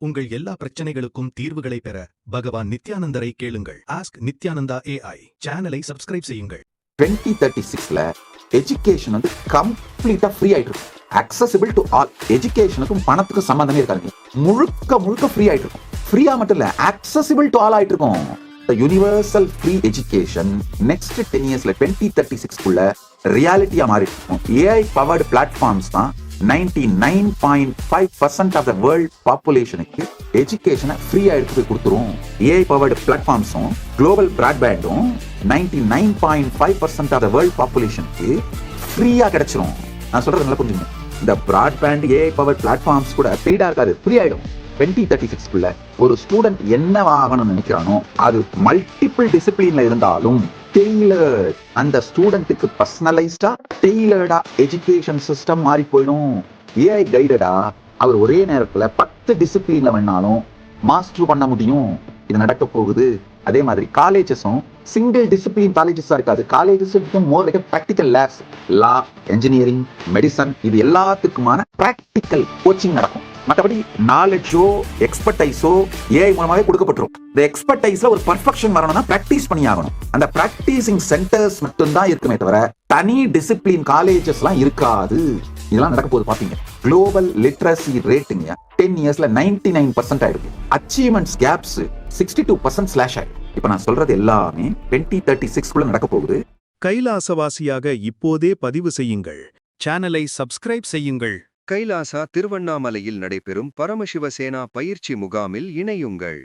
உங்கள் எல்லா பிரச்சனைகளுக்கும் தீர்வுகளை பெற பகவான் நித்யானந்தரை கேளுங்கள். ஆஸ்க் நித்யானந்தா AI சேனலை சப்ஸ்கிரைப் செய்யுங்கள். 2036ல எஜுகேஷன் வந்து கம்ப்ளீட்டா ஃப்ரீ ஆயிட்டு இருக்கும். Accessible to all. எஜுகேஷனுக்கும் பணத்துக்கும் சம்பந்தமே இருக்காது. முழுக்க முழுக்க ஃப்ரீ ஆயிட்டு இருக்கும். ஃப்ரீயா மட்டும் இல்ல, அக்சசிபிள் டு ஆல் ஆயிட்டு இருக்கும். யூனிவர்சல் ஃப்ரீ எஜுகேஷன் நெக்ஸ்ட் 10 இயர்ஸ்ல 2036குள்ள ரியாலிட்டியா மாறி இருக்கும். ஏஐ பவர்டு பிளாட்ஃபார்ம்ஸ் தான் 99.5% ஆஃப் த வேர்ல்ட் பாப்புலேஷனுக்கு எஜுகேஷனை ஃப்ரீயா எடுத்து போய் கொடுத்துரும். ஏஐ பவர்டு பிளாட்ஃபார்ம்ஸும் குளோபல் பிராட்பேண்டும் 99.5% ஆஃப் த வேர்ல்ட் பாப்புலேஷனுக்கு ஃப்ரீயா கிடைச்சிரும். நான் சொல்றது நல்லா புரிஞ்சுங்க. இந்த பிராட்பேண்ட் ஏஐ பவர்ட் பிளாட்ஃபார்ம்ஸ் கூட பெய்டா இருக்காது, ஃப்ரீ ஆயிடும். 2036குள்ள ஒரு ஸ்டூடெண்ட் என்ன ஆகணும்னு நினைக்கிறானோ அது மல்டிபிள் டிசிப்ளின்ல இருந்தாலும் டெய்லர்ட், அந்த ஸ்டூடெண்ட்டுக்கு பர்சனலைஸ்டா டெய்லர்டா எஜுகேஷன் சிஸ்டம் மாறி போயிடும். ஏஐ கைடடா அவர் ஒரே நேரத்துல 10 டிசிப்ளின்ல வேணாலும் மாஸ்டர் பண்ண முடியும். இது நடக்க போகுது. அதே மாதிரி காலேஜஸும் சிங்கிள் டிசிப்ளின் காலேஜஸா இருக்காது. Colleges more like practical labs. Law, engineering, medicine, இது எல்லாத்துக்குமான பிராக்டிக்கல் கோச்சிங் நடக்கும். மற்றபடி நாலேஜோ எக்ஸ்பர்டைஸோ ஏஐ மூலமாவே கொடுக்கப்பட்டிரும். இந்த எக்ஸ்பர்டைஸ்ல ஒரு பர்ஃபெக்ஷன் வரணும்னா பிராக்டிஸ் பண்ணி ஆகணும். அந்த பிராக்டிசிங் சென்டர்ஸ் மட்டும் தான் இருக்குமே தவிர தனி டிசிப்ளின் காலேஜஸ்லாம் இருக்காது. இதெல்லாம் நடக்க போது பாப்பீங்க. குளோபல் லிட்ரஸி ரேட்டிங் 10 இயர்ஸ்ல 99% ஆயிருக்கு. அச்சீவ்மெண்ட்ஸ் கேப்ஸ் 62% ஸ்லாஷ் ஆயிருக்கு. இப்ப நான் சொல்றது எல்லாமே 2036குள்ள நடக்க போகுது. கைலாசவாசியாக இப்போதே பதிவு செய்யுங்கள். சேனலை சப்ஸ்கிரைப் செய்யுங்கள். கைலாசா திருவண்ணாமலையில் நடைபெறும் பரமசிவசேனா பயிற்சி முகாமில் இணையுங்கள்.